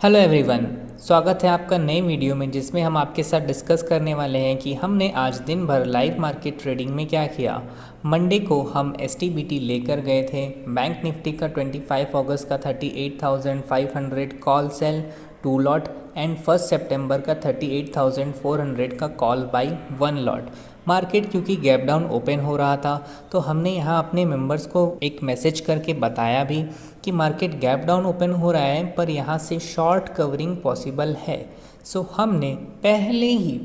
Hello everyone. स्वागत है आपका नए वीडियो में जिसमें हम आपके साथ डिस्कस करने वाले हैं कि हमने आज दिन भर लाइव मार्केट ट्रेडिंग में क्या किया। मंडे को हम एसटीबीटी लेकर गए थे। बैंक निफ्टी का 25 अगस्त का 38,500 कॉल सेल 2 लॉट एंड 1 सितंबर का 38,400 का कॉल बाई 1 लॉट। मार्केट क्योंकि गैप डाउन ओपन हो रहा था तो हमने यहाँ अपने मेंबर्स को एक मैसेज करके बताया भी कि मार्केट गैप डाउन ओपन हो रहा है पर यहाँ से शॉर्ट कवरिंग पॉसिबल है। सो हमने पहले ही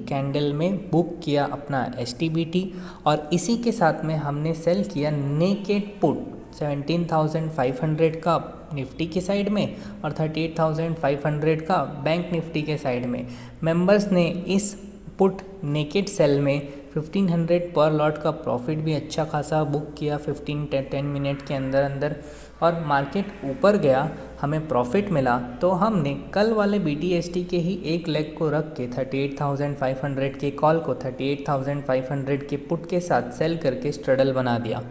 कैंडल में बुक किया अपना एसटीबीटी और इसी के साथ में हमने सेल किया नेकेड पुट 17,500 का निफ्टी के साइड में और 38,500 का बैंक निफ्टी के साइड में। मेंबर्स ने इस पुट नेकेड सेल में 1500 पर लॉट का प्रॉफिट भी अच्छा खासा बुक किया 10 मिनट के अंदर और मार्केट ऊपर गया, हमें प्रॉफिट मिला। तो हमने कल वाले बीटीएसटी के ही एक लेग को रख के 38,500 के कॉल को 38,500 के पुट के साथ सेल करके स्ट्रडल बना दिया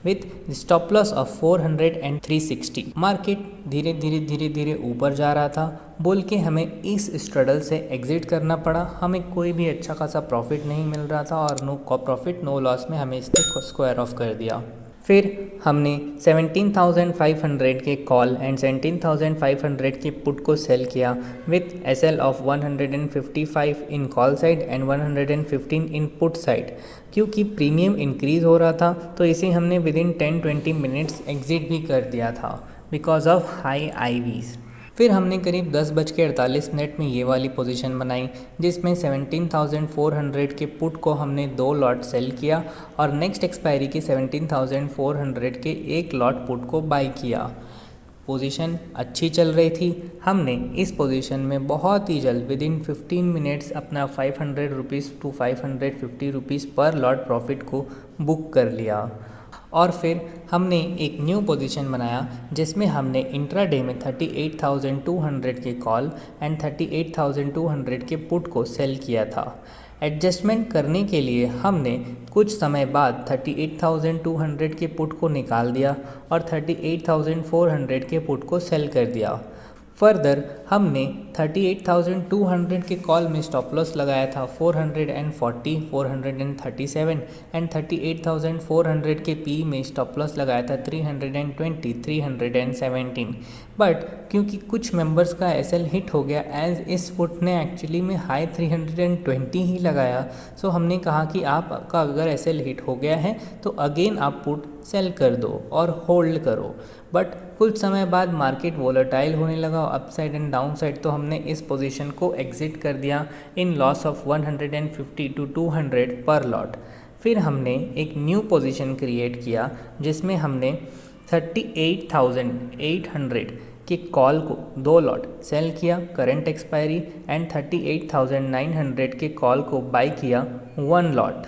with stop loss of 400 and 360। Market धीरे धीरे ऊपर जा रहा था बोल के हमें इस स्ट्रडल से एग्जिट करना पड़ा। हमें कोई भी अच्छा खासा प्रॉफिट नहीं मिल रहा था और नो प्रॉफिट नो लॉस में हमें इससे स्क्वायर ऑफ कर दिया। फिर हमने 17,500 के कॉल एंड 17,500 के पुट को सेल किया with SL of 155 in call side and 115 in put side. क्योंकि प्रीमियम इंक्रीज़ हो रहा था तो इसे हमने विद इन 10-20 मिनट्स एग्जिट भी कर दिया था बिकॉज ऑफ हाई आईवीज़। फिर हमने करीब 10:48 में ये वाली पोजीशन बनाई जिसमें 17,400 के पुट को हमने 2 लॉट सेल किया और नेक्स्ट एक्सपायरी के 17,400 के एक लॉट पुट को बाई किया। पोजीशन अच्छी चल रही थी। हमने इस पोजीशन में बहुत ही जल्द विद इन 15 मिनट्स अपना 500 रुपीज़ टू 550 रुपीज़ पर लॉट प्रॉफिट को बुक कर लिया और फिर हमने एक न्यू पोजीशन बनाया जिसमें हमने इंट्राडे में 38,200 के कॉल एंड 38,200 के पुट को सेल किया था। एडजस्टमेंट करने के लिए हमने कुछ समय बाद 38,200 के पुट को निकाल दिया और 38,400 के पुट को सेल कर दिया। फर्दर हमने 38,200 के कॉल में स्टॉप लॉस लगाया था 440, 437 एंड 38,400 के पी में स्टॉप लॉस लगाया था 320, 317। बट क्योंकि कुछ मेंबर्स का एसएल हिट हो गया एज इस पुट ने एक्चुअली में हाई 320 ही लगाया। सो हमने कहा कि आपका अगर एसएल हिट हो गया है तो अगेन आप पुट सेल कर दो और होल्ड करो। बट कुछ समय बाद मार्केट वोलेटाइल होने लगा अपसाइड एंड डाउन साइड तो हमने इस पोजीशन को एग्जिट कर दिया इन लॉस ऑफ 150 टू 200 पर लॉट। फिर हमने एक न्यू पोजीशन क्रिएट किया जिसमें हमने 38,800 के कॉल को 2 लॉट सेल किया करंट एक्सपायरी एंड 38,900 के कॉल को बाई किया 1 लॉट।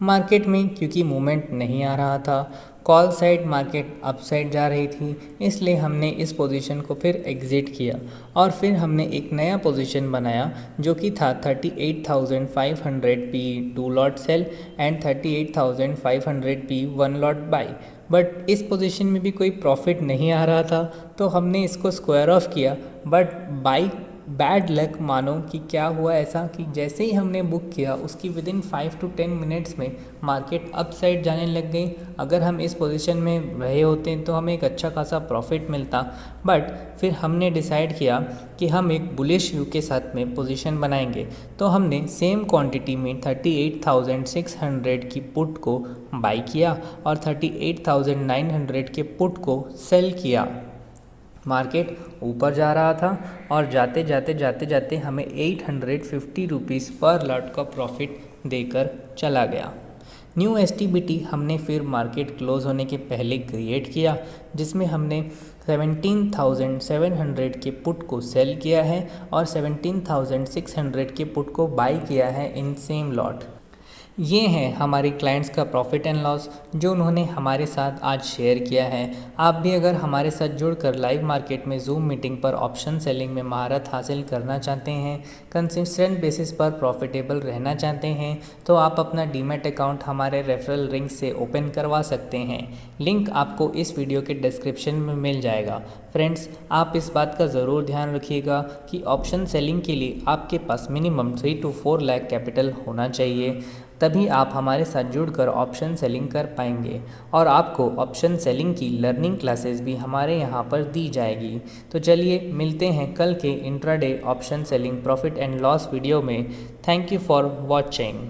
मार्केट में क्योंकि मूवमेंट नहीं आ रहा था, कॉल साइड मार्केट अपसाइड जा रही थी, इसलिए हमने इस पोजीशन को फिर एग्जिट किया और फिर हमने एक नया पोजीशन बनाया जो कि था 38,500 P 2 lot sell and 38,500 P 1 lot buy. But इस पोजीशन में भी कोई प्रॉफिट नहीं आ रहा था तो हमने इसको स्क्वायर ऑफ किया। बट बाई बैड लक मानो कि क्या हुआ ऐसा कि जैसे ही हमने बुक किया उसकी विद इन 5 to 10 मिनट्स में मार्केट अप साइड जाने लग गई। अगर हम इस पोजीशन में रहे होते तो हमें एक अच्छा खासा प्रॉफिट मिलता। बट फिर हमने डिसाइड किया कि हम एक बुलिश व्यू के साथ में पोजीशन बनाएंगे तो हमने सेम क्वांटिटी में 38,600 की पुट को बाई किया और 38,900 के पुट को सेल किया। मार्केट ऊपर जा रहा था और जाते जाते हमें 850 रुपीज़ पर लॉट का प्रॉफिट देकर चला गया। न्यू एसटीबीटी हमने फिर मार्केट क्लोज होने के पहले क्रिएट किया जिसमें हमने 17,700 के पुट को सेल किया है और 17,600 के पुट को बाई किया है इन सेम लॉट। ये है हमारे क्लाइंट्स का प्रॉफिट एंड लॉस जो उन्होंने हमारे साथ आज शेयर किया है। आप भी अगर हमारे साथ जुड़कर लाइव मार्केट में जूम मीटिंग पर ऑप्शन सेलिंग में महारत हासिल करना चाहते हैं, कंसिस्टेंट बेसिस पर प्रॉफिटेबल रहना चाहते हैं, तो आप अपना डीमैट अकाउंट हमारे रेफरल लिंक से ओपन करवा सकते हैं। लिंक आपको इस वीडियो के डिस्क्रिप्शन में मिल जाएगा। फ्रेंड्स, आप इस बात का ज़रूर ध्यान रखिएगा कि ऑप्शन सेलिंग के लिए आपके पास मिनिमम 3 to 4 लाख कैपिटल होना चाहिए, तभी आप हमारे साथ जुड़कर ऑप्शन सेलिंग कर पाएंगे और आपको ऑप्शन सेलिंग की लर्निंग क्लासेस भी हमारे यहाँ पर दी जाएगी। तो चलिए मिलते हैं कल के intraday option selling profit and loss video में। Thank you for watching.